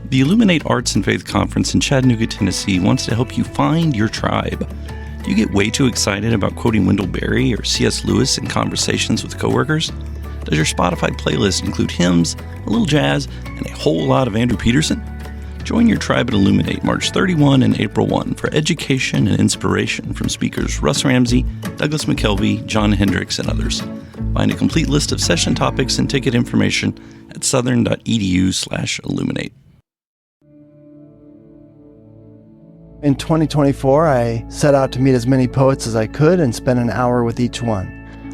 The Illuminate Arts and Faith Conference in Chattanooga, Tennessee wants to help you find your tribe. Do you get way too excited about quoting Wendell Berry or C.S. Lewis in conversations with coworkers? Does your Spotify playlist include hymns, a little jazz, and a whole lot of Andrew Peterson? Join your tribe at Illuminate March 31 and April 1 for education and inspiration from speakers Russ Ramsey, Douglas McKelvey, John Hendricks, and others. Find a complete list of session topics and ticket information at southern.edu/illuminate. In 2024, I set out to meet as many poets as I could and spend an hour with each one.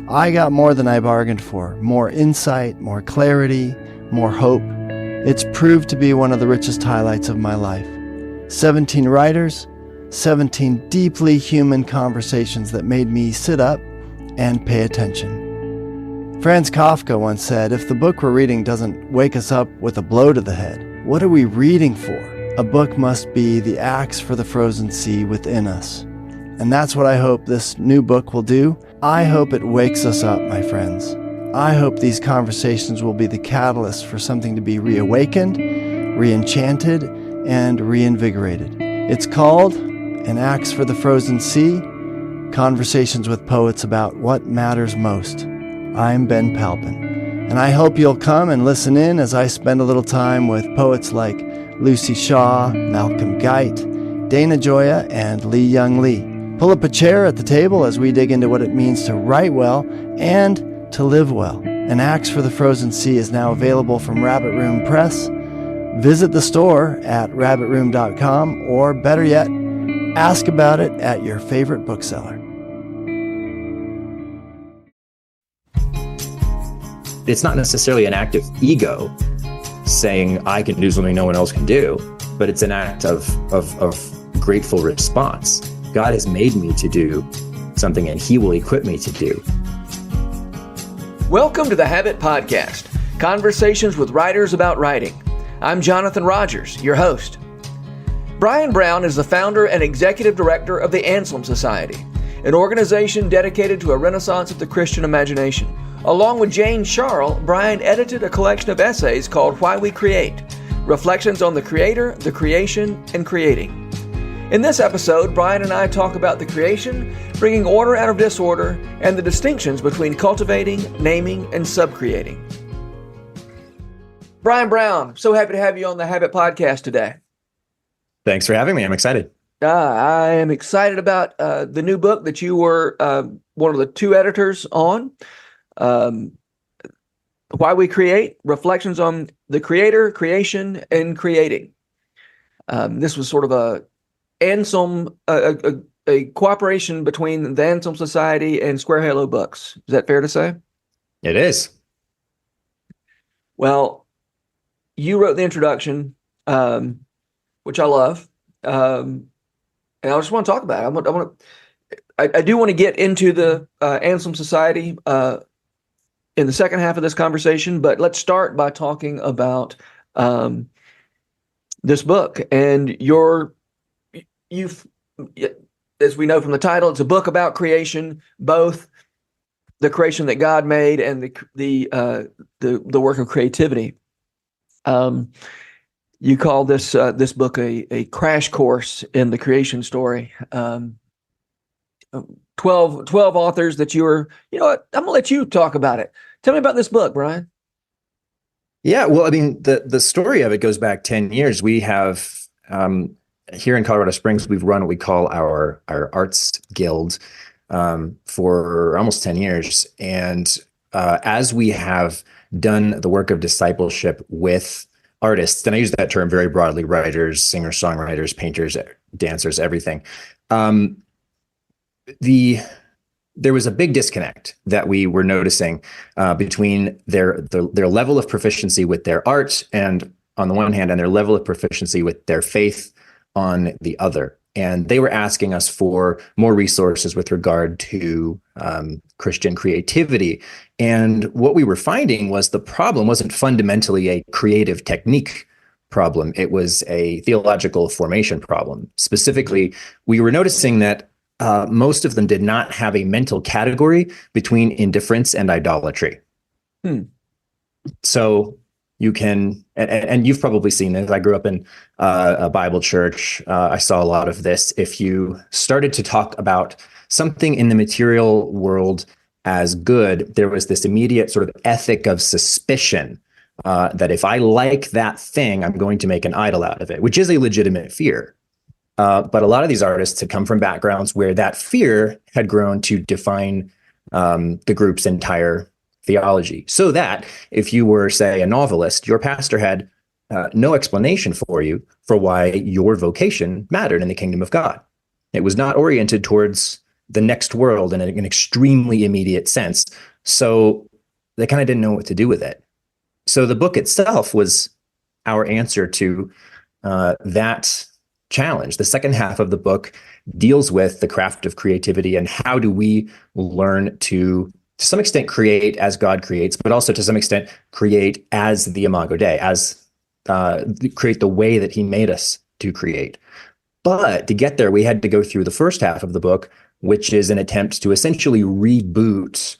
I got more than I bargained for, more insight, more clarity, more hope. It's proved to be one of the richest highlights of my life. 17 writers, 17 deeply human conversations that made me sit up and pay attention. Franz Kafka once said, if the book we're reading doesn't wake us up with a blow to the head, what are we reading for? A book must be the axe for the frozen sea within us. And that's what I hope this new book will do. I hope it wakes us up, my friends. I hope these conversations will be the catalyst for something to be reawakened, re-enchanted, and reinvigorated. It's called An Axe for the Frozen Sea, Conversations with Poets about what matters most. I'm Ben Palpin, and I hope you'll come and listen in as I spend a little time with poets like Lucy Shaw, Malcolm Guite, Dana Gioia, and Lee Young Lee. Pull up a chair at the table as we dig into what it means to write well and to live well. An Axe for the Frozen Sea is now available from Rabbit Room Press. Visit the store at rabbitroom.com, or better yet, ask about it at your favorite bookseller. It's not necessarily an act of ego saying I can do something no one else can do, but it's an act of grateful response. God has made me to do something, and he will equip me to do. Welcome to the Habit Podcast, conversations with writers about writing. I'm Jonathan Rogers, your host. Brian Brown is the founder and executive director of the Anselm Society, an organization dedicated to a renaissance of the Christian imagination. Along with Jane Sharle, Brian edited a collection of essays called Why We Create, Reflections on the Creator, the Creation, and Creating. In this episode, Brian and I talk about the creation, bringing order out of disorder, and the distinctions between cultivating, naming, and subcreating. Brian Brown, so happy to have you on the Habit Podcast today. Thanks for having me. I'm excited. I am excited about the new book that you were one of the two editors on. Why We Create, Reflections on the Creator, Creation, and Creating. This was sort of a cooperation between the Anselm Society and Square Halo Books. Is that fair to say? It is. Well, you wrote the introduction, which I love, and I just want to talk about it. I do want to get into the Anselm Society in the second half of this conversation, but let's start by talking about this book. And you've, as we know from the title, it's a book about creation, both the creation that God made and the work of creativity. You call this book a crash course in the creation story. 12 authors that you know what, I'm gonna let you talk about it. Tell me about this book, Brian. Yeah, well, I mean, the story of it goes back 10 years. We have, here in Colorado Springs, we've run what we call our Arts Guild for almost 10 years. And as we have done the work of discipleship with artists, and I use that term very broadly, writers, singers, songwriters, painters, dancers, everything, there was a big disconnect that we were noticing between their level of proficiency with their art, and on the one hand, and their level of proficiency with their faith on the other. And they were asking us for more resources with regard to Christian creativity. And what we were finding was the problem wasn't fundamentally a creative technique problem. It was a theological formation problem. Specifically, we were noticing that most of them did not have a mental category between indifference and idolatry. So you can, and you've probably seen this. I grew up in a Bible church. I saw a lot of this. If you started to talk about something in the material world as good, there was this immediate sort of ethic of suspicion that if I like that thing, I'm going to make an idol out of it, which is a legitimate fear. But a lot of these artists had come from backgrounds where that fear had grown to define the group's entire theology. So that if you were, say, a novelist, your pastor had no explanation for you for why your vocation mattered in the kingdom of God. It was not oriented towards the next world in an extremely immediate sense. So they kind of didn't know what to do with it. So the book itself was our answer to that challenge. The second half of the book deals with the craft of creativity and how do we learn to some extent create as God creates, but also to some extent create as the Imago Dei, as create the way that he made us to create. But to get there, we had to go through the first half of the book, which is an attempt to essentially reboot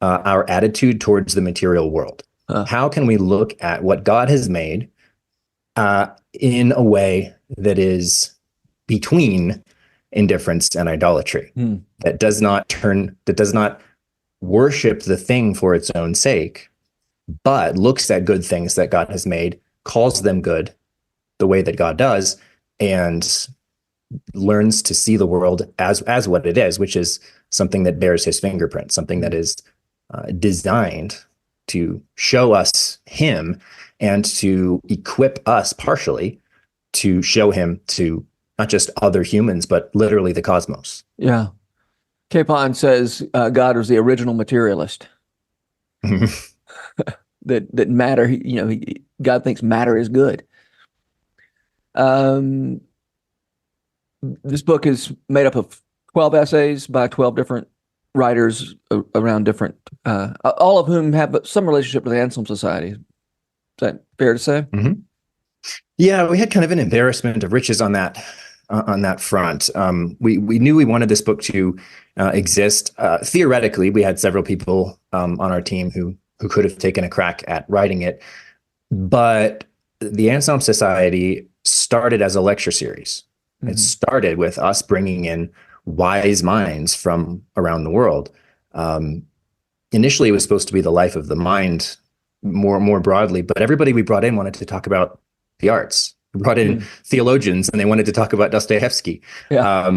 our attitude towards the material world. How can we look at what God has made in a way that is between indifference and idolatry, that does not worship the thing for its own sake, but looks at good things that God has made, calls them good the way that God does, and learns to see the world as what it is, which is something that bears his fingerprint, something that is designed to show us him and to equip us partially to show him to not just other humans, but literally the cosmos. Yeah. Capon says God was the original materialist. that matter, God thinks matter is good. This book is made up of 12 essays by 12 different writers around different, all of whom have some relationship to the Anselm Society. Is that fair to say? Mm-hmm. Yeah, we had kind of an embarrassment of riches on that front. We knew we wanted this book to exist. Theoretically, we had several people on our team who could have taken a crack at writing it, but the Anselm Society started as a lecture series. Mm-hmm. It started with us bringing in wise minds from around the world. Initially, it was supposed to be the life of the mind more broadly, but everybody we brought in wanted to talk about the arts. We brought in theologians, and they wanted to talk about Dostoevsky. Yeah.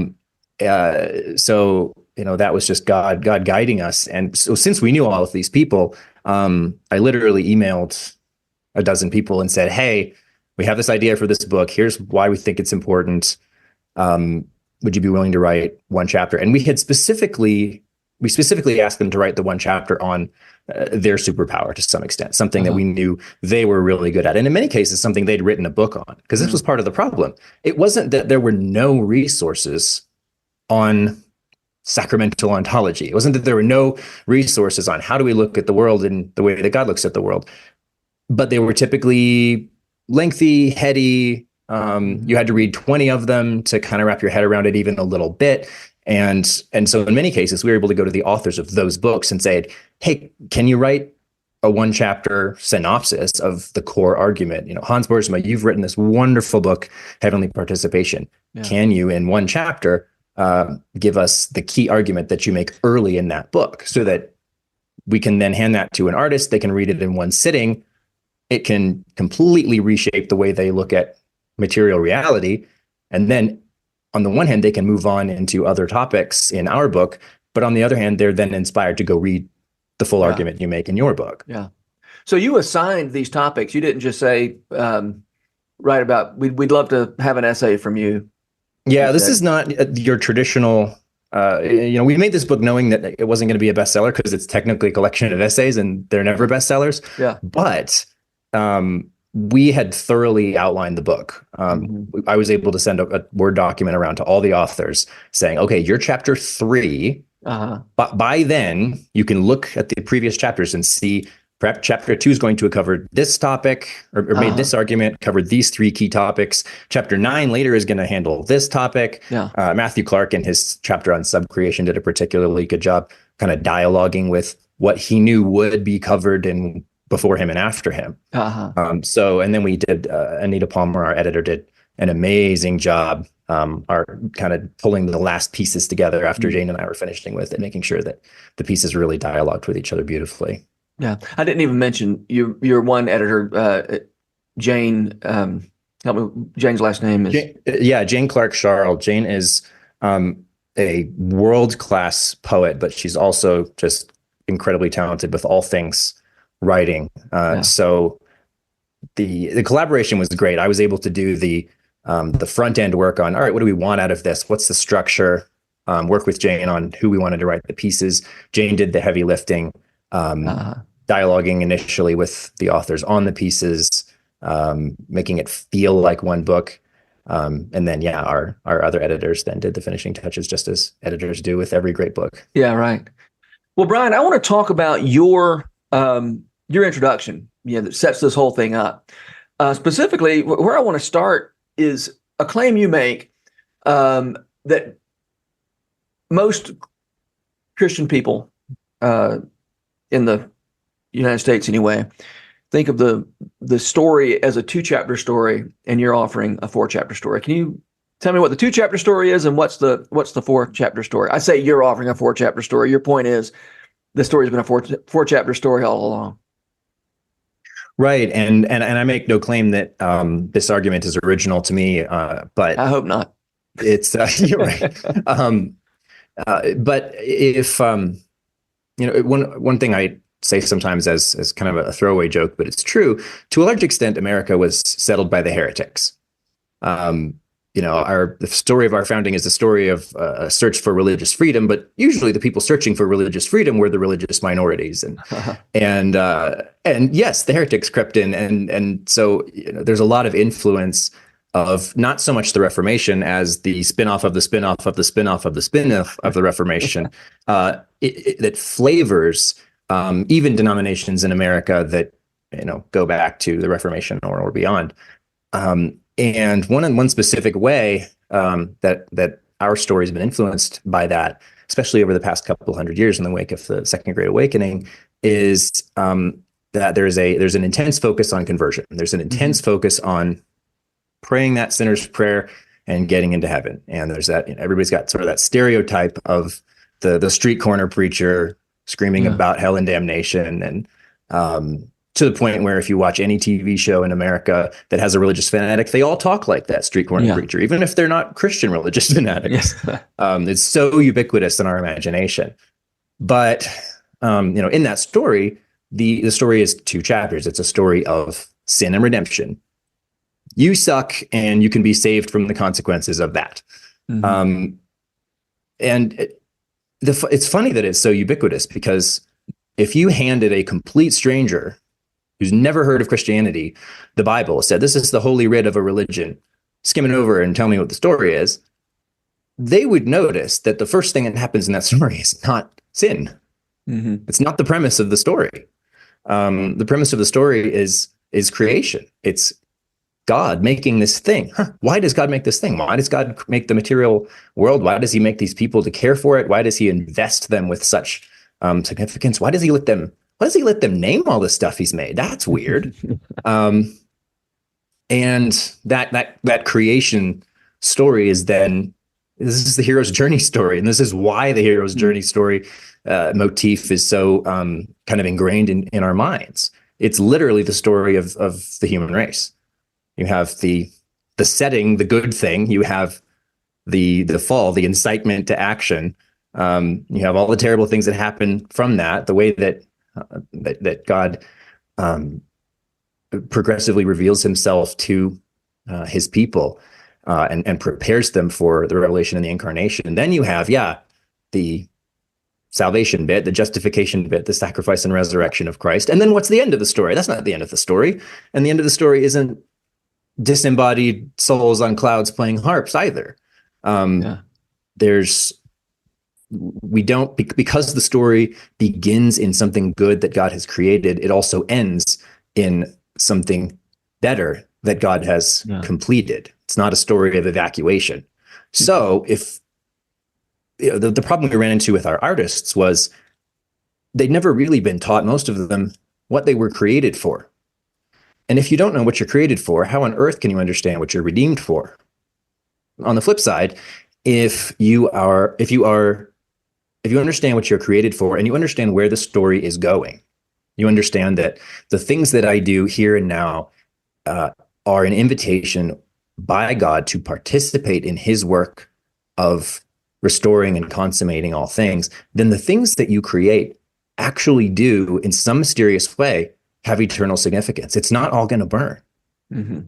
So that was just God guiding us. And so since we knew all of these people, I literally emailed a dozen people and said, "Hey, we have this idea for this book. Here's why we think it's important. Would you be willing to write one chapter?" And we specifically asked them to write the one chapter on their superpower to some extent, something that we knew they were really good at. And in many cases, something they'd written a book on, because this was part of the problem. It wasn't that there were no resources on sacramental ontology. It wasn't that there were no resources on how do we look at the world in the way that God looks at the world, but they were typically lengthy, heady. You had to read 20 of them to kind of wrap your head around it even a little bit. And so in many cases, we were able to go to the authors of those books and say, "Hey, can you write a one chapter synopsis of the core argument? Hans Boersma, you've written this wonderful book, Heavenly Participation. Yeah. Can you, in one chapter, give us the key argument that you make early in that book so that we can then hand that to an artist? They can read it in one sitting. It can completely reshape the way they look at material reality. And then on the one hand, they can move on into other topics in our book, but on the other hand, they're then inspired to go read the full argument you make in your book." Yeah. So you assigned these topics. You didn't just say, write about, we'd love to have an essay from you. Yeah, this is not your traditional, we made this book knowing that it wasn't going to be a bestseller because it's technically a collection of essays and they're never bestsellers. Yeah. But we had thoroughly outlined the book. I was able to send a Word document around to all the authors saying, "Okay, you're chapter 3. But by then, you can look at the previous chapters and see perhaps chapter 2 is going to have covered this topic or made this argument, covered these 3 key topics. Chapter 9 later is going to handle this topic." Yeah. Matthew Clark in his chapter on subcreation did a particularly good job kind of dialoguing with what he knew would be covered in before him and after him. Uh-huh. And then we did, Anita Palmer, our editor, did an amazing job, our kind of pulling the last pieces together after Jane and I were finishing with it, making sure that the pieces really dialogued with each other beautifully. Yeah. I didn't even mention your one editor, Jane, help me, Jane's last name is? Jane Clark Charles. Jane is a world-class poet, but she's also just incredibly talented with all things writing. So the collaboration was great. I was able to do the front end work on, all right, what do we want out of this? What's the structure? Work with Jane on who we wanted to write the pieces. Jane did the heavy lifting, dialoguing initially with the authors on the pieces, making it feel like one book. And then, our other editors then did the finishing touches, just as editors do with every great book. Yeah, right. Well, Brian, I want to talk about your introduction, that sets this whole thing up. Specifically, where I want to start is a claim you make that most Christian people in the United States, anyway, think of the story as a 2-chapter story, and you're offering a 4-chapter story. Can you tell me what the 2-chapter story is and what's the 4-chapter story? I say you're offering a 4-chapter story. Your point is the story's been a 4-chapter story all along. Right, and I make no claim that this argument is original to me, but I hope not. It's you're right. But if one thing I say sometimes as kind of a throwaway joke, but it's true. To a large extent, America was settled by the heretics. The story of our founding is the story of a search for religious freedom, but usually the people searching for religious freedom were the religious minorities, and yes, the heretics crept in, and so there's a lot of influence of not so much the Reformation as the spin-off of the spin-off of the spin-off of the spin-off of the Reformation that flavors even denominations in America that go back to the Reformation or beyond. And one specific way that our story has been influenced by that, especially over the past couple hundred years in the wake of the Second Great Awakening, is that there's an intense focus on conversion. There's an intense focus on praying that sinner's prayer and getting into heaven. And there's that, everybody's got sort of that stereotype of the street corner preacher screaming about hell and damnation, and to the point where if you watch any TV show in America that has a religious fanatic, they all talk like that street corner preacher, even if they're not Christian religious fanatics. It's so ubiquitous in our imagination. But in that story, the story is 2 chapters. It's a story of sin and redemption. You suck, and you can be saved from the consequences of that. It's funny that it's so ubiquitous, because if you handed a complete stranger who's never heard of Christianity the Bible, said, this is the holy writ of a religion, skim it over and tell me what the story is, they would notice that the first thing that happens in that story is not sin. It's not the premise of the story. The premise of the story is creation. It's God making this thing. Why does God make this thing? Why does God make the material world? Why does he make these people to care for it? Why does he invest them with such significance? Why does he let them name all the stuff he's made? That's weird. And that creation story is then, this is the hero's journey story. And this is why the hero's journey story motif is so kind of ingrained in our minds. It's literally the story of the human race. You have the setting, the good thing. You have the fall, the incitement to action. You have all the terrible things that happen from that. The way that God progressively reveals himself to his people and prepares them for the revelation and the incarnation. And then you have, the salvation bit, the justification bit, the sacrifice and resurrection of Christ. And then what's the end of the story? That's not the end of the story. And the end of the story isn't disembodied souls on clouds playing harps either. Because the story begins in something good that God has created, it also ends in something better that God has completed. It's not a story of evacuation. So if the problem we ran into with our artists was they'd never really been taught, most of them, what they were created for. And if you don't know what you're created for, how on earth can you understand what you're redeemed for? On the flip side, if you understand what you're created for and you understand where the story is going, you understand that the things that I do here and now are an invitation by God to participate in his work of restoring and consummating all things, then the things that you create actually do, in some mysterious way, have eternal significance. It's not all going to burn. Mm-hmm.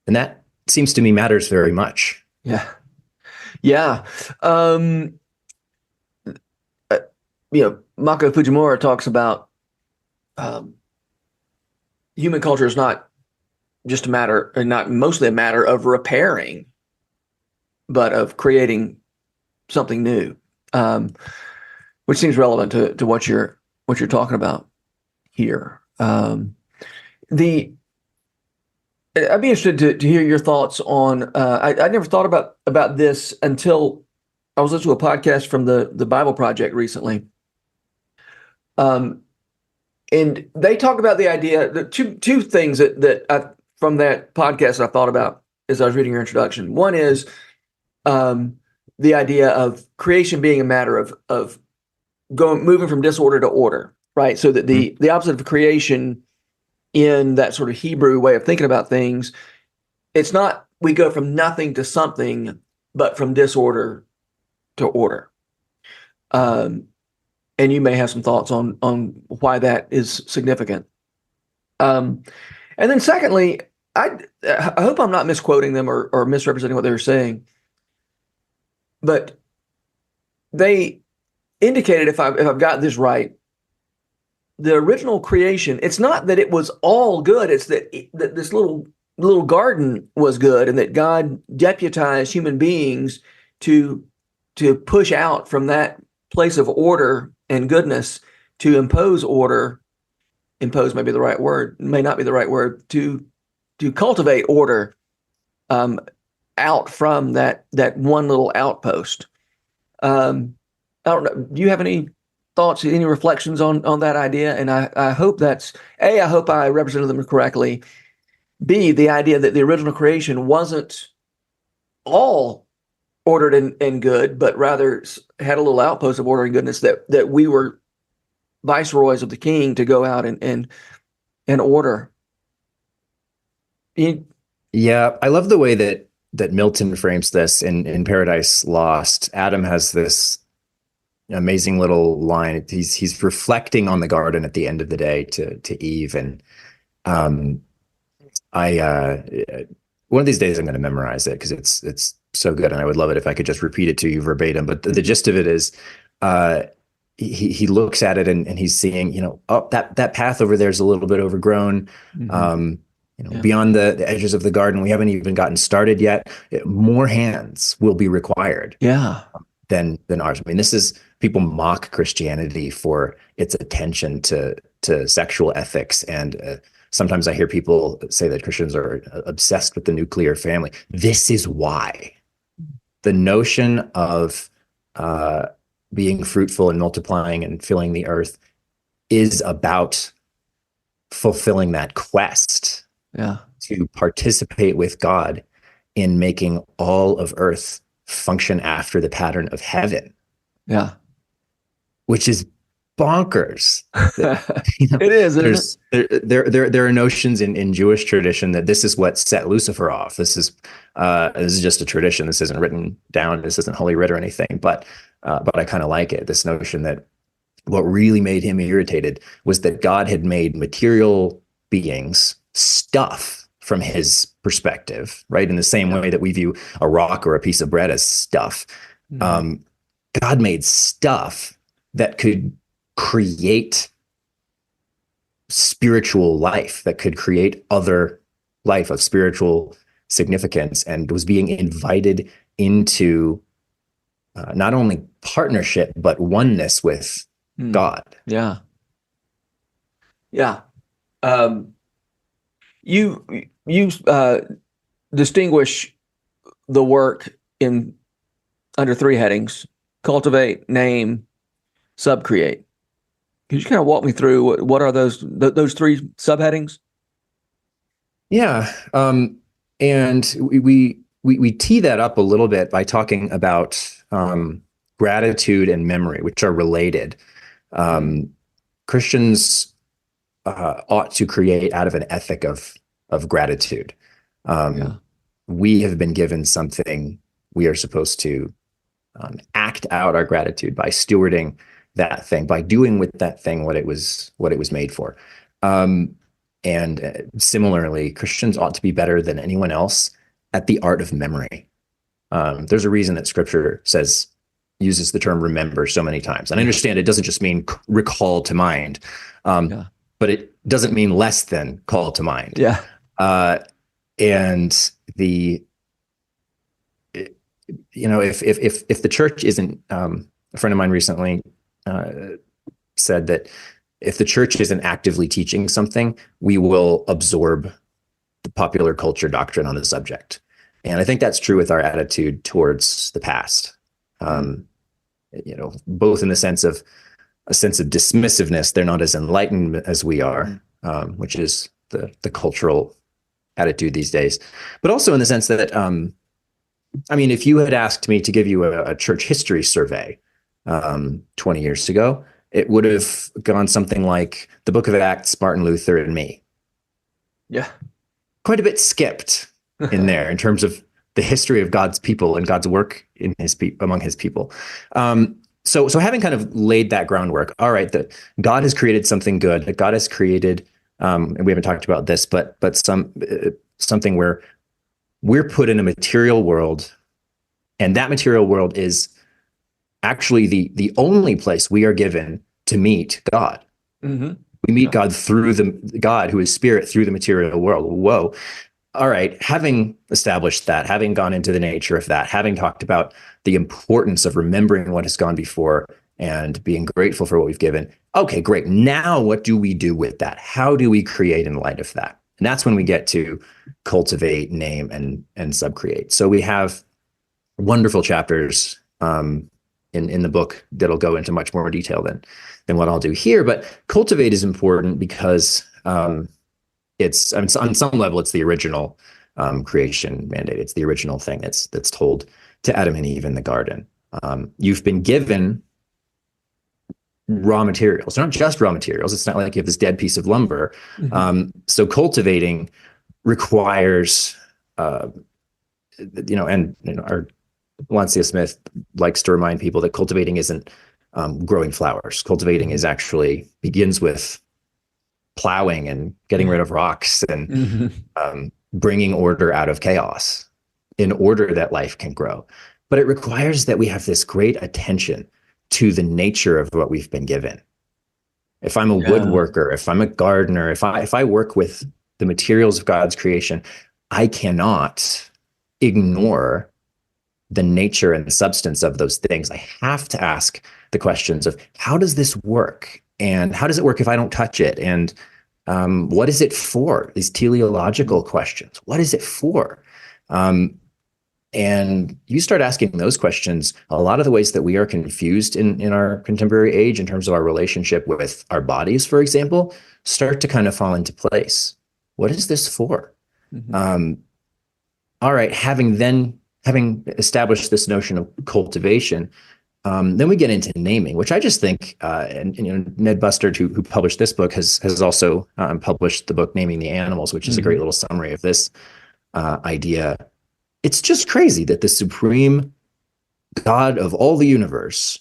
And that seems to me matters very much. Yeah. Yeah. Mako Fujimura talks about human culture is not just not mostly a matter of repairing, but of creating something new, which seems relevant to what you're talking about here. I'd be interested to hear your thoughts on. I never thought about this until I was listening to a podcast from the Bible Project recently, and they talk about the idea. The two things that from that podcast I thought about as I was reading your introduction. One is the idea of creation being a matter of moving from disorder to order, right? So that the opposite of creation in that sort of Hebrew way of thinking about things, it's not we go from nothing to something, but from disorder to order. And you may have some thoughts on why that is significant. And then secondly, I hope I'm not misquoting them or misrepresenting what they were saying, but they indicated, if I've got this right, the original creation, it's not that it was all good, it's that this little garden was good, and that God deputized human beings to push out from that place of order and goodness to impose order. Impose may be the right word, may not be the right word, to cultivate order out from that one little outpost. I don't know. Do you have any thoughts, any reflections on that idea? And I hope that's A, I hope I represented them correctly. B, the idea that the original creation wasn't all ordered and good, but rather had a little outpost of order and goodness that we were viceroys of the king to go out and order. Yeah, I love the way that Milton frames this in Paradise Lost. Adam has this amazing little line. He's reflecting on the garden at the end of the day to Eve, and one of these days I'm going to memorize it because it's so good, and I would love it if I could just repeat it to you verbatim. But the gist of it is, he looks at it and he's seeing, oh, that path over there is a little bit overgrown. Mm-hmm. Beyond the edges of the garden, we haven't even gotten started yet. More hands will be required. Yeah. Than ours. I mean, people mock Christianity for its attention to sexual ethics, and sometimes I hear people say that Christians are obsessed with the nuclear family. This is why. The notion of being fruitful and multiplying and filling the earth is about fulfilling that quest. Yeah. To participate with God in making all of earth function after the pattern of heaven. Yeah. Which is bonkers. It is. Isn't it? There are notions in Jewish tradition that this is what set Lucifer off. This is just a tradition. This isn't written down. This isn't Holy Writ or anything. But I kind of like it. This notion that what really made him irritated was that God had made material beings stuff from his perspective, right? In the same way that we view a rock or a piece of bread as stuff. Mm-hmm. God made stuff that could create spiritual life, that could create other life of spiritual significance, and was being invited into not only partnership, but oneness with God. Yeah. Yeah. You distinguish the work under three headings: cultivate, name, subcreate. Could you kind of walk me through what are those three subheadings? Yeah. And we tee that up a little bit by talking about gratitude and memory, which are related. Christians ought to create out of an ethic of gratitude. We have been given something. We are supposed to act out our gratitude by stewarding that thing, by doing with that thing what it was made for. And similarly, Christians ought to be better than anyone else at the art of memory. There's a reason that Scripture uses the term remember so many times. And I understand it doesn't just mean recall to mind, but it doesn't mean less than call to mind. Yeah. And if the church isn't, a friend of mine recently said that if the church isn't actively teaching something, we will absorb the popular culture doctrine on the subject. And I think that's true with our attitude towards the past. Both in the sense of a sense of dismissiveness, they're not as enlightened as we are, which is the cultural attitude these days, but also in the sense that, if you had asked me to give you a church history survey 20 years ago, it would have gone something like the Book of Acts, Martin Luther, and me. Yeah. Quite a bit skipped in there in terms of the history of God's people and God's work in among his people. So having kind of laid that groundwork, all right, that God has created something good, that God has created, and we haven't talked about this, but something where we're put in a material world, and that material world is actually the only place we are given to meet God. Mm-hmm. We meet God through God who is spirit through the material world. Whoa. All right. Having established that, having gone into the nature of that, having talked about the importance of remembering what has gone before and being grateful for what we've given. Okay, great. Now what do we do with that? How do we create in light of that? And that's when we get to cultivate, name, and subcreate. So we have wonderful chapters in the book that'll go into much more detail than what I'll do here. But cultivate is important because it's on some level, it's the original creation mandate. It's the original thing that's told to Adam and Eve in the garden. You've been given raw materials. They're not just raw materials. It's not like you have this dead piece of lumber. Mm-hmm. So cultivating requires, our Lon C.S. Smith likes to remind people that cultivating isn't growing flowers. Cultivating is actually begins with plowing and getting rid of rocks and bringing order out of chaos in order that life can grow. But it requires that we have this great attention to the nature of what we've been given. If I'm a woodworker, if I'm a gardener, if I work with the materials of God's creation, I cannot ignore the nature and the substance of those things. I have to ask the questions of how does this work? And how does it work if I don't touch it? And what is it for? These teleological questions. What is it for? And you start asking those questions, a lot of the ways that we are confused in our contemporary age in terms of our relationship with our bodies, for example, start to kind of fall into place. What is this for? Mm-hmm. All right, having established this notion of cultivation, then we get into naming, which I just think, Ned Bustard, who published this book, has also published the book Naming the Animals, which is a great little summary of this idea. It's just crazy that the supreme God of all the universe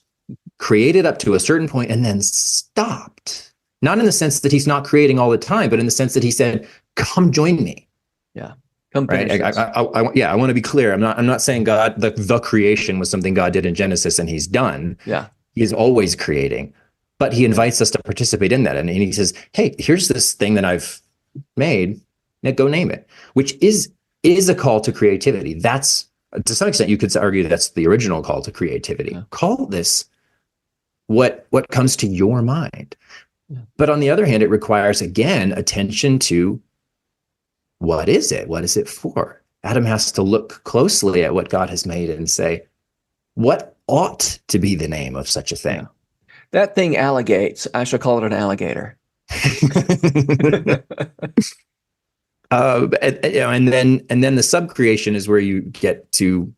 created up to a certain point and then stopped. Not in the sense that he's not creating all the time, but in the sense that he said, "Come join me." Yeah. Right. I want to be clear. I'm not saying God, the creation was something God did in Genesis and he's done. Yeah. He's always creating, but he invites us to participate in that. And he says, hey, here's this thing that I've made. Now go name it, which is a call to creativity. That's, to some extent, you could argue that's the original call to creativity. Yeah. Call this what comes to your mind. Yeah. But on the other hand, it requires, again, attention to what is it? What is it for? Adam has to look closely at what God has made and say, what ought to be the name of such a thing? That thing alligates. I shall call it an alligator. And then the subcreation is where you get to,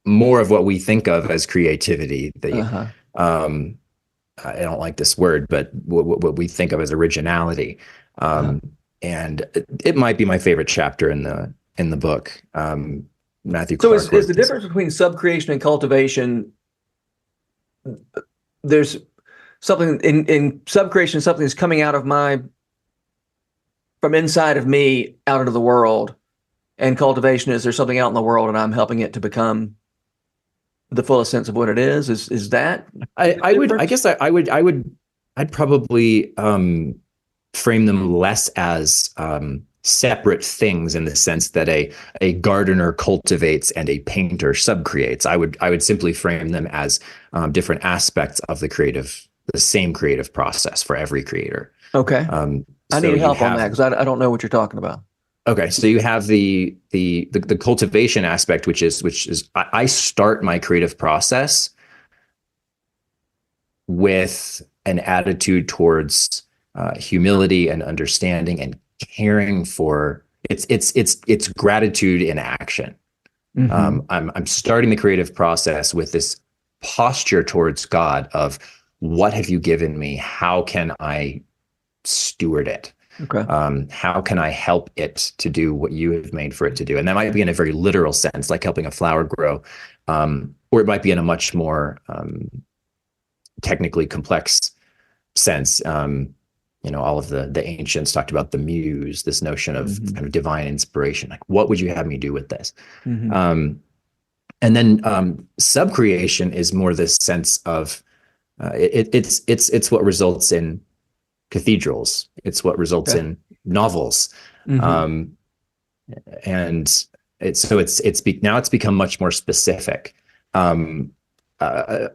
more of what we think of as creativity. I don't like this word, but what we think of as originality. And it might be my favorite chapter in the book. Matthew Clark. So is the difference between subcreation and cultivation? There's something in subcreation, something that's coming out of from inside of me out into the world, and cultivation is there's something out in the world and I'm helping it to become the fullest sense of what it is. Is that? I'd probably frame them less as separate things in the sense that a gardener cultivates and a painter subcreates. I would simply frame them as different aspects of the same creative process for every creator. Okay. I need help on that because I don't know what you're talking about. Okay, so you have the cultivation aspect, which is I start my creative process with an attitude towards humility and understanding and caring for it's gratitude in action. Mm-hmm. I'm starting the creative process with this posture towards God of what have you given me? How can I steward it? Okay. How can I help it to do what you have made for it to do? And that might be in a very literal sense, like helping a flower grow, or it might be in a much more technically complex sense. All of the ancients talked about the muse, this notion of kind of divine inspiration. Like, what would you have me do with this? Mm-hmm. And then subcreation is more this sense of it's what results in cathedrals. It's what results in novels. Mm-hmm. And now it's become much more specific. A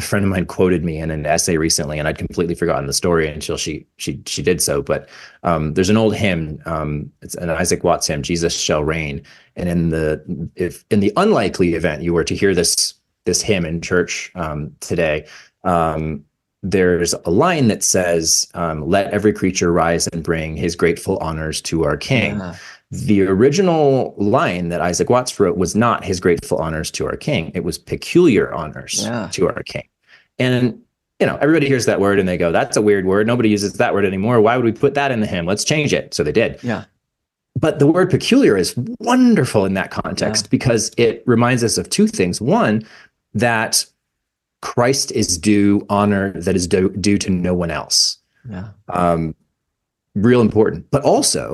friend of mine quoted me in an essay recently, and I'd completely forgotten the story until she did so. But there's an old hymn. It's an Isaac Watts hymn, "Jesus Shall Reign." And in the unlikely event you were to hear this hymn in church today, there's a line that says, "Let every creature rise and bring his grateful honors to our King." Yeah. The original line that Isaac Watts wrote was not his grateful honors to our King. It was peculiar honors to our King. And, everybody hears that word and they go, that's a weird word. Nobody uses that word anymore. Why would we put that in the hymn? Let's change it. So they did. Yeah. But the word peculiar is wonderful in that context because it reminds us of two things. One, that Christ is due honor that is due to no one else. Yeah. Real important. But also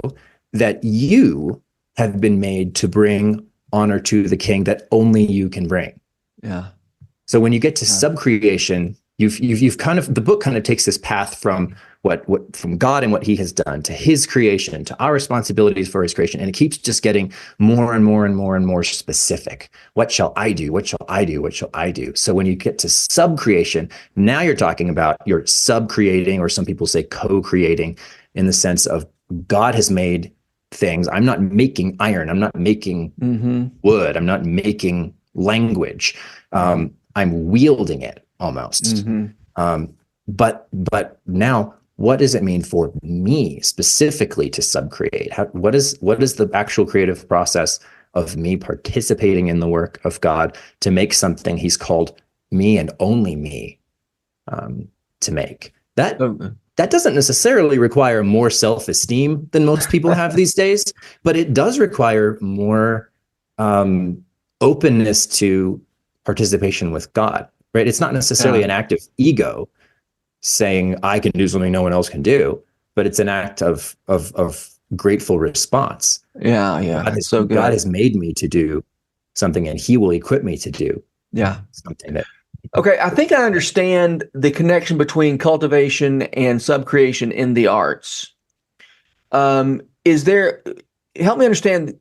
that you have been made to bring honor to the King that only you can bring. Yeah. So when you get to subcreation, you've kind of, the book kind of takes this path from what from God and what he has done to his creation, to our responsibilities for his creation. And it keeps just getting more and more and more and more specific. What shall I do? What shall I do? What shall I do? So when you get to subcreation, now you're talking about you're subcreating, or some people say co-creating, in the sense of God has made things. I'm not making iron. I'm not making wood. I'm not making language. I'm wielding it almost. Mm-hmm. But now, what does it mean for me specifically to subcreate? What is the actual creative process of me participating in the work of God to make something he's called me and only me to make? That doesn't necessarily require more self-esteem than most people have these days, but it does require more openness to participation with God, right? It's not necessarily an act of ego saying I can do something no one else can do, but it's an act of grateful response. Yeah. God, so good. God has made me to do something, and he will equip me to do something that. Okay, I think I understand the connection between cultivation and subcreation in the arts. Help me understand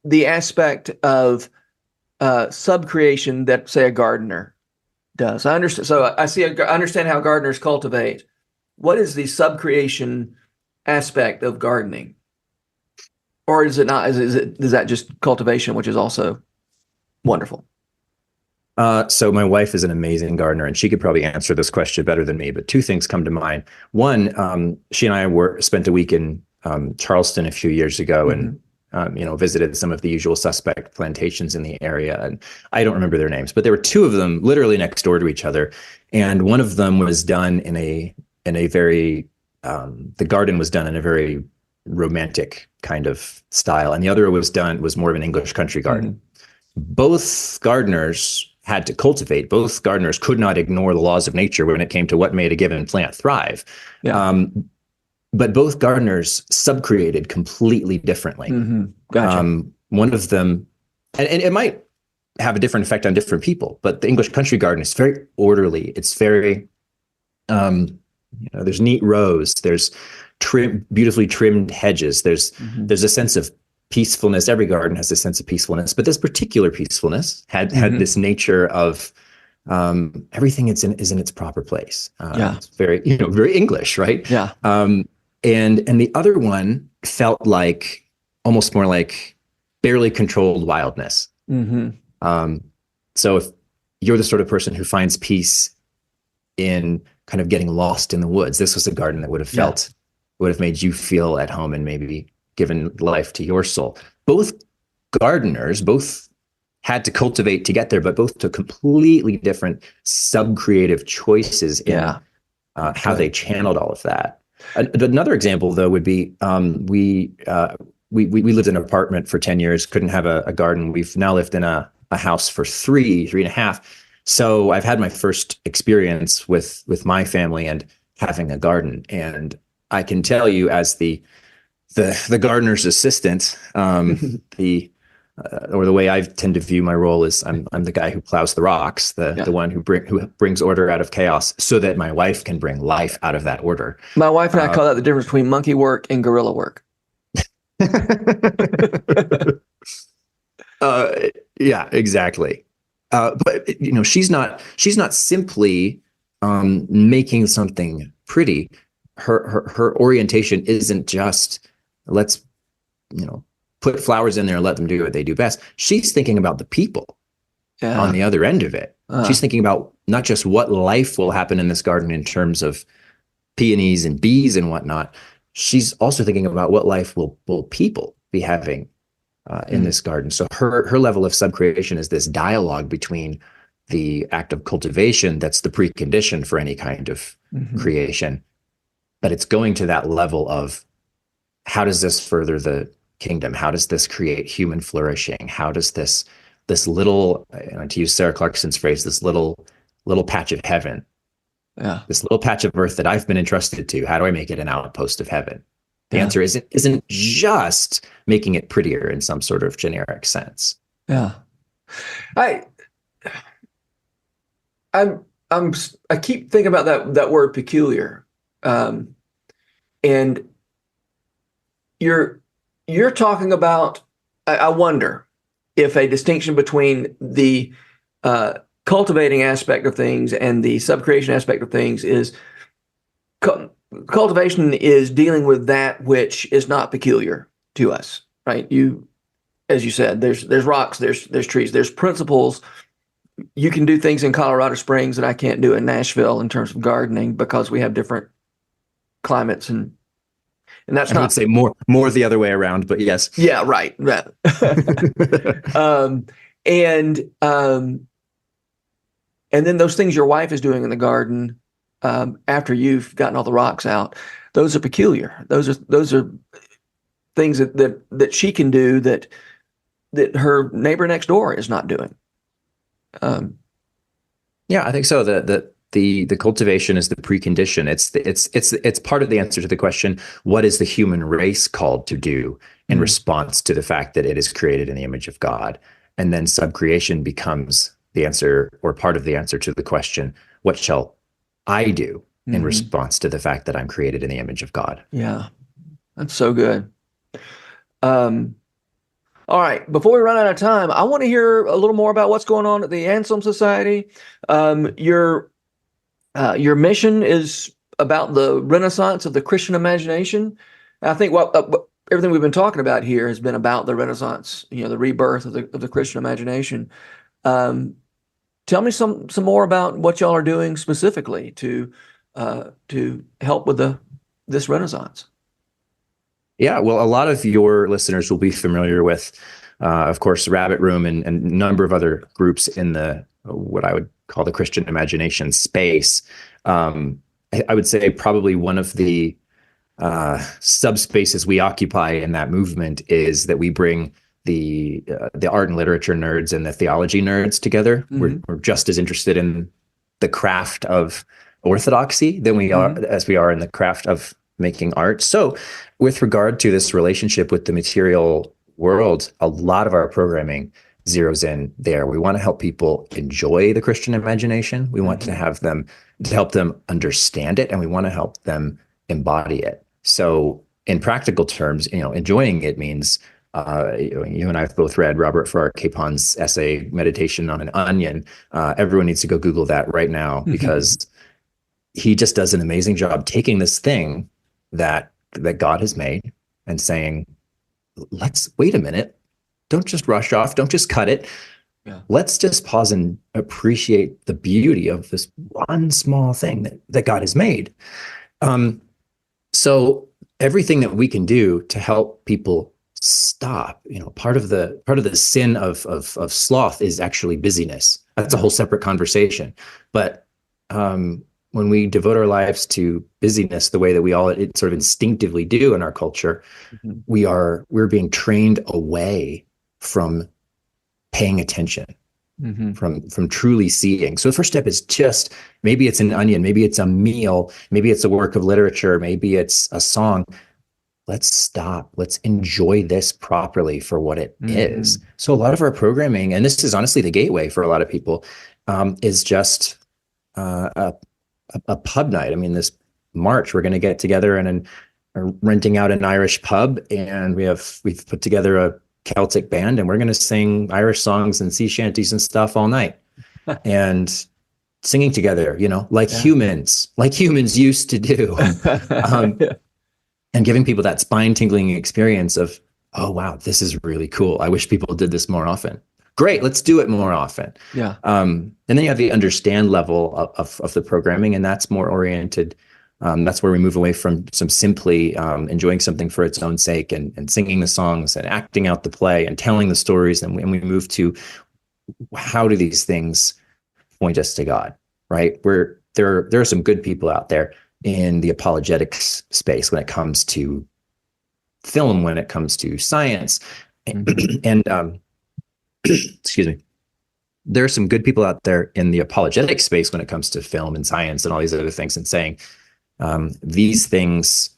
the aspect of subcreation that, say, a gardener does. I understand. So I understand how gardeners cultivate. What is the subcreation aspect of gardening, or is it not? Is that just cultivation, which is also wonderful? So my wife is an amazing gardener, and she could probably answer this question better than me. But two things come to mind. One, she and I spent a week in Charleston a few years ago, and visited some of the usual suspect plantations in the area. And I don't remember their names, but there were two of them literally next door to each other, and one of them was done in a very the garden was done in a very romantic kind of style, and the other was more of an English country garden. Both gardeners had to cultivate. Both gardeners could not ignore the laws of nature when it came to what made a given plant thrive. Yeah. But both gardeners subcreated completely differently. Gotcha. One of them, and it might have a different effect on different people, but the English country garden is very orderly. It's very, there's neat rows. There's beautifully trimmed hedges. There's a sense of peacefulness. Every garden has a sense of peacefulness, but this particular peacefulness had this nature of everything is in its proper place. It's very very English, right? Yeah. And the other one felt like almost more like barely controlled wildness. So if you're the sort of person who finds peace in kind of getting lost in the woods, this was a garden that would have made you feel at home and maybe given life to your soul. Both gardeners, both had to cultivate to get there, but both took completely different sub-creative choices in how they channeled all of that. Another example, though, would be we lived in an apartment for 10 years, couldn't have a garden. We've now lived in a house for three and a half. So I've had my first experience with my family and having a garden. And I can tell you, as the gardener's assistant, the way I tend to view my role is I'm the guy who plows the rocks, the one who brings order out of chaos, so that my wife can bring life out of that order. My wife and I call that the difference between monkey work and guerrilla work. Yeah, exactly. But she's not simply making something pretty. Her orientation isn't just let's put flowers in there and let them do what they do best. She's thinking about the people on the other end of it. She's thinking about not just what life will happen in this garden in terms of peonies and bees and whatnot. She's also thinking about what life will people be having in this garden. So her level of subcreation is this dialogue between the act of cultivation that's the precondition for any kind of creation. But it's going to that level of how does this further the kingdom? How does this create human flourishing? How does this little, to use Sarah Clarkson's phrase, this little patch of heaven, this little patch of earth that I've been entrusted to, how do I make it an outpost of heaven? The answer isn't just making it prettier in some sort of generic sense. Yeah. I keep thinking about that word peculiar. And you're talking about, I wonder if a distinction between the cultivating aspect of things and the subcreation aspect of things is cultivation is dealing with that which is not peculiar to us, right? As you said, there's rocks, there's trees, there's principles. You can do things in Colorado Springs that I can't do in Nashville in terms of gardening because we have different climates and that's I would say more the other way around, but yes. Yeah, right. And then those things your wife is doing in the garden after you've gotten all the rocks out, those are peculiar. Those are things that she can do that her neighbor next door is not doing. Yeah, I think so. The cultivation is the precondition. It's part of the answer to the question, what is the human race called to do in response to the fact that it is created in the image of God? And then subcreation becomes the answer or part of the answer to the question, what shall I do in response to the fact that I'm created in the image of God? Yeah, that's so good. All right, before we run out of time, I want to hear a little more about what's going on at the Anselm Society. Your mission is about the renaissance of the Christian imagination. I think everything we've been talking about here has been about the renaissance, the rebirth of the Christian imagination. Tell tell me some more about what y'all are doing specifically to help with this renaissance. Yeah, well, a lot of your listeners will be familiar with, of course, Rabbit Room and a number of other groups in the what I would call the Christian imagination space. I would say probably one of the subspaces we occupy in that movement is that we bring the art and literature nerds and the theology nerds together. We're just as interested in the craft of orthodoxy than we are as we are in the craft of making art. So with regard to this relationship with the material world, a lot of our programming zeroes in there. We want to help people enjoy the Christian imagination. We want to help them understand it, and we want to help them embody it. So in practical terms, enjoying it means you and I have both read Robert Farrar Capon's essay, Meditation on an Onion. Everyone needs to go Google that right now, because he just does an amazing job taking this thing that God has made and saying, let's wait a minute. Don't just rush off. Don't just cut it. Yeah. Let's just pause and appreciate the beauty of this one small thing that God has made. So everything that we can do to help people stop, part of the sin of sloth is actually busyness. That's a whole separate conversation. But when we devote our lives to busyness the way that we all sort of instinctively do in our culture, we're being trained away from paying attention, from truly seeing. So the first step is just, maybe it's an onion, maybe it's a meal, maybe it's a work of literature, maybe it's a song. Let's stop. Let's enjoy this properly for what it is. So a lot of our programming, and this is honestly the gateway for a lot of people, is just a pub night. I mean, this March, we're going to get together and renting out an Irish pub, and we've put together a Celtic band, and we're going to sing Irish songs and sea shanties and stuff all night, and singing together, like humans used to do, and giving people that spine tingling experience of, oh wow, this is really cool. I wish people did this more often. Great, let's do it more often. Yeah. And then you have the understand level of the programming, and that's more oriented. That's where we move away from some simply enjoying something for its own sake and singing the songs and acting out the play and telling the stories. And we move to, how do these things point us to God, right? There are some good people out there in the apologetics space when it comes to film, when it comes to science, and excuse me. There are some good people out there in the apologetic space when it comes to film and science and all these other things, and saying these things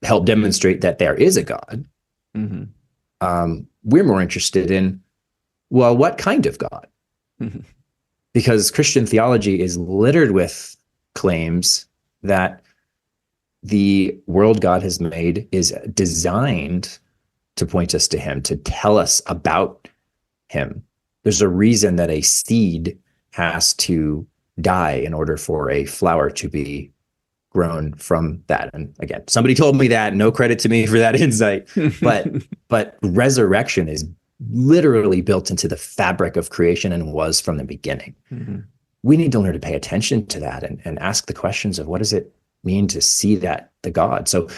help demonstrate that there is a God. We're more interested in, well, what kind of God? Because Christian theology is littered with claims that the world God has made is designed to point us to him, to tell us about him. There's a reason that a seed has to die in order for a flower to be grown from that. And again, somebody told me that, no credit to me for that insight, but resurrection is literally built into the fabric of creation and was from the beginning. We need to learn to pay attention to that and ask the questions of, what does it mean to see that the God? So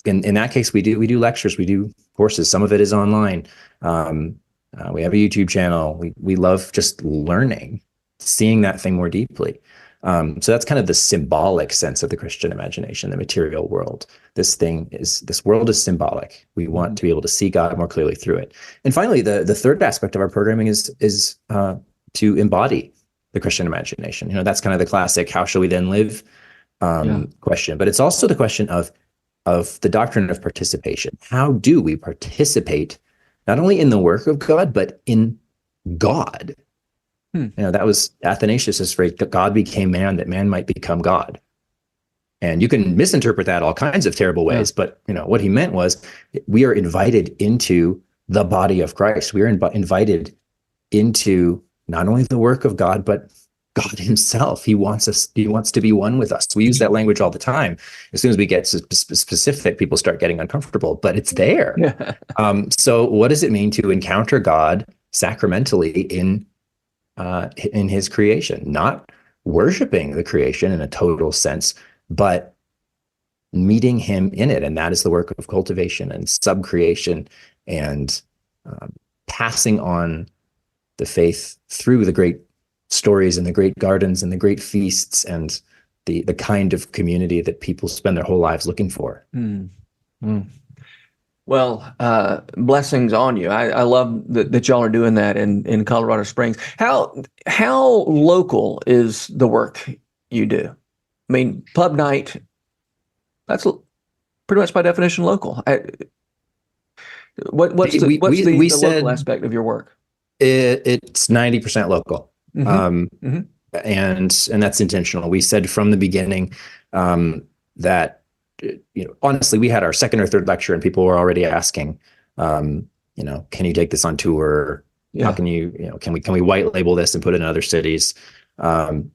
in that case, we do lectures, we do courses. Some of it is online. We have a YouTube channel. We love just learning, seeing that thing more deeply. So that's kind of the symbolic sense of the Christian imagination, the material world. This world is symbolic. We want to be able to see God more clearly through it. And finally, the third aspect of our programming is to embody the Christian imagination. That's kind of the classic, how shall we then live question. But it's also the question of the doctrine of participation. How do we participate not only in the work of God, but in God? That was Athanasius' phrase, God became man that man might become God. And you can misinterpret that all kinds of terrible ways, but what he meant was, we are invited into the body of Christ. We are invited into not only the work of God, but God himself. He wants to be one with us. We use that language all the time. As soon as we get specific, people start getting uncomfortable, but it's there. So what does it mean to encounter God sacramentally in in his creation, not worshiping the creation in a total sense, but meeting him in it. And that is the work of cultivation and subcreation and passing on the faith through the great stories and the great gardens and the great feasts and the kind of community that people spend their whole lives looking for. Mm. Mm. Well, blessings on you. I love that y'all are doing that in Colorado Springs. How local is the work you do? I mean, pub night, that's pretty much by definition local. What's the local aspect of your work? It's 90% local. And that's intentional. We said from the beginning that, honestly, we had our second or third lecture and people were already asking, can you take this on tour? Yeah. How can can we white label this and put it in other cities? And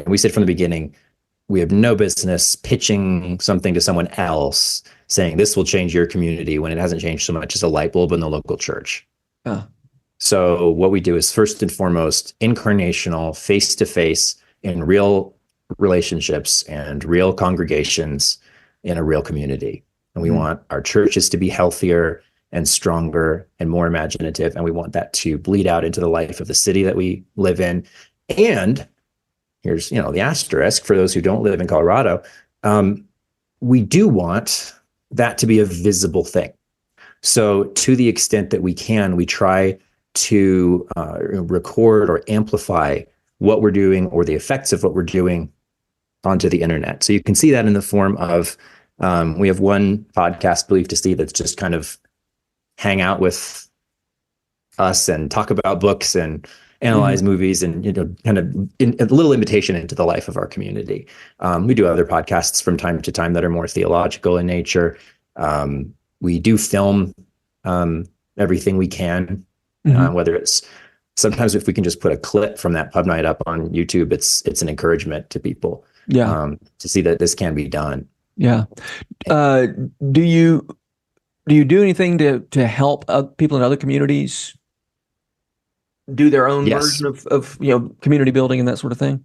we said from the beginning, we have no business pitching something to someone else saying this will change your community when it hasn't changed so much as a light bulb in the local church. So what we do is first and foremost, incarnational, face-to-face in real relationships and real congregations in a real community. And we want our churches to be healthier and stronger and more imaginative. And we want that to bleed out into the life of the city that we live in. And here's, the asterisk for those who don't live in Colorado. We do want that to be a visible thing. So to the extent that we can, we try to record or amplify what we're doing or the effects of what we're doing onto the internet. So you can see that in the form of, we have one podcast, Believe to See, that's just kind of hang out with us and talk about books and analyze movies and, kind of a little invitation into the life of our community. We do other podcasts from time to time that are more theological in nature. We do film everything we can, whether it's sometimes if we can just put a clip from that pub night up on YouTube, it's an encouragement to people to see that this can be done. Yeah. Do you do anything to help people in other communities do their own version of community building and that sort of thing?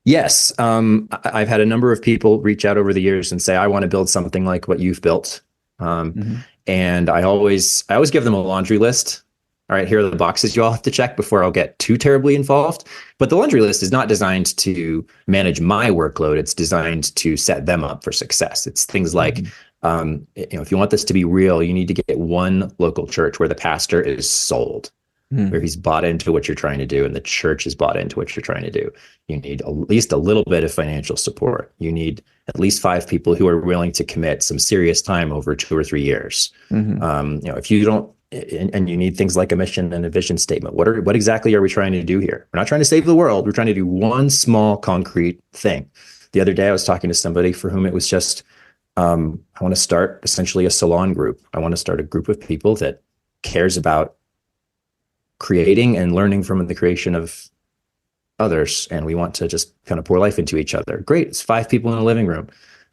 Yes. I've had a number of people reach out over the years and say, I want to build something like what you've built. And I always give them a laundry list. All right, here are the boxes you all have to check before I'll get too terribly involved. But the laundry list is not designed to manage my workload. It's designed to set them up for success. It's things like, if you want this to be real, you need to get one local church where the pastor is sold, where he's bought into what you're trying to do and the church is bought into what you're trying to do. You need at least a little bit of financial support. You need at least 5 people who are willing to commit some serious time over 2 or 3 years. If you don't, and you need things like a mission and a vision statement. What exactly are we trying to do here? We're not trying to save the world. We're trying to do one small concrete thing. The other day I was talking to somebody for whom it was just, I want to start essentially a salon group. I want to start a group of people that cares about creating and learning from the creation of others. And we want to just kind of pour life into each other. Great. It's 5 people in a living room.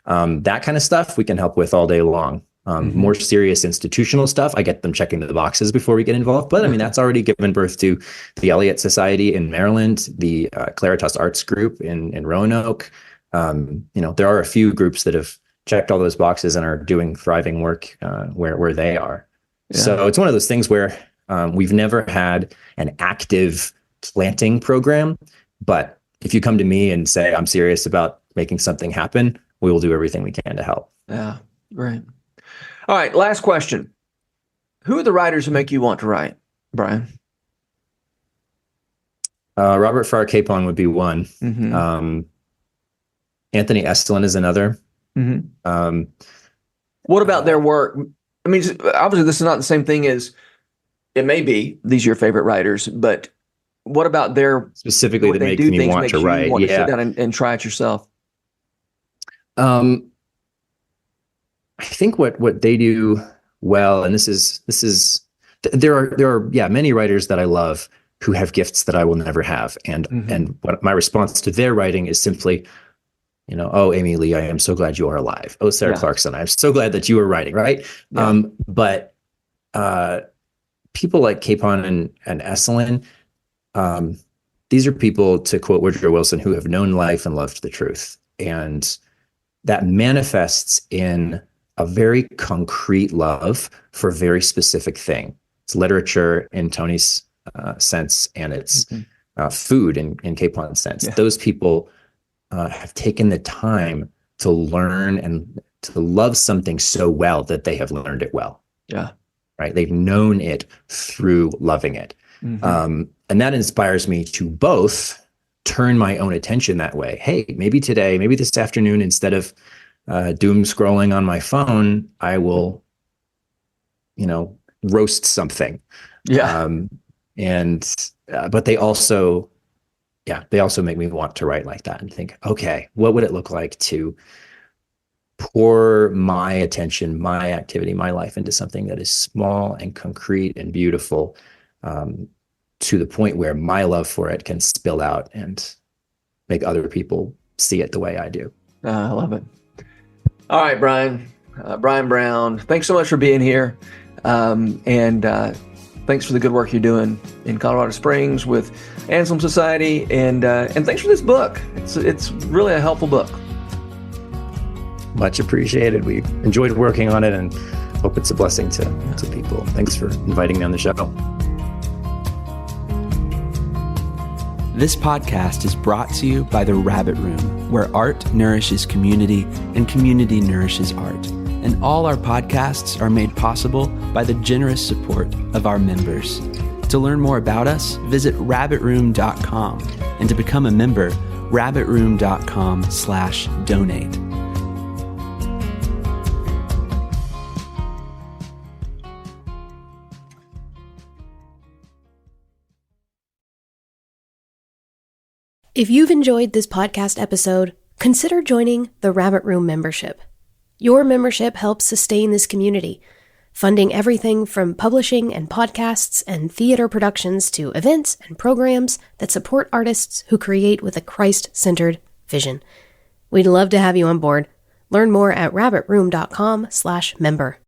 That kind of stuff we can help with all day long. More serious institutional stuff, I get them checking the boxes before we get involved. But I mean, that's already given birth to the Elliott Society in Maryland, the Claritas Arts Group in Roanoke. There are a few groups that have checked all those boxes and are doing thriving work where they are. Yeah. So it's one of those things where we've never had an active planting program. But if you come to me and say, I'm serious about making something happen, we will do everything we can to help. Yeah, great. All right, last question. Who are the writers who make you want to write, Brian? Robert Farrar Capon would be one. Anthony Esolen is another. What about their work? I mean, obviously this is not the same thing as, it may be, these are your favorite writers, but what about their... Specifically that make me want to write. Want to sit down and try it yourself? I think what they do well, and this is there are many writers that I love who have gifts that I will never have, and what my response to their writing is simply, oh, Amy Lee, I am so glad you are alive. Oh, Sarah Clarkson, I'm so glad that you are writing, right? But people like Capon and Esolen, these are people, to quote Woodrow Wilson, who have known life and loved the truth. And that manifests in a very concrete love for a very specific thing. It's literature in Tony's sense, and it's food in Capon's sense. Yeah. Those people have taken the time to learn and to love something so well that they have learned it well. Yeah. Right. They've known it through loving it. And that inspires me to both turn my own attention that way. Hey, maybe today, maybe this afternoon, instead of doom scrolling on my phone, I will, roast something. Yeah. But they also make me want to write like that and think, okay, what would it look like to pour my attention, my activity, my life into something that is small and concrete and beautiful, to the point where my love for it can spill out and make other people see it the way I do. I love it. All right, Brian Brown, thanks so much for being here. And thanks for the good work you're doing in Colorado Springs with Anselm Society. And thanks for this book. It's really a helpful book. Much appreciated. We enjoyed working on it and hope it's a blessing to people. Thanks for inviting me on the show. This podcast is brought to you by The Rabbit Room, where art nourishes community and community nourishes art. And all our podcasts are made possible by the generous support of our members. To learn more about us, visit rabbitroom.com. And to become a member, rabbitroom.com/donate. If you've enjoyed this podcast episode, consider joining the Rabbit Room membership. Your membership helps sustain this community, funding everything from publishing and podcasts and theater productions to events and programs that support artists who create with a Christ-centered vision. We'd love to have you on board. Learn more at rabbitroom.com/member.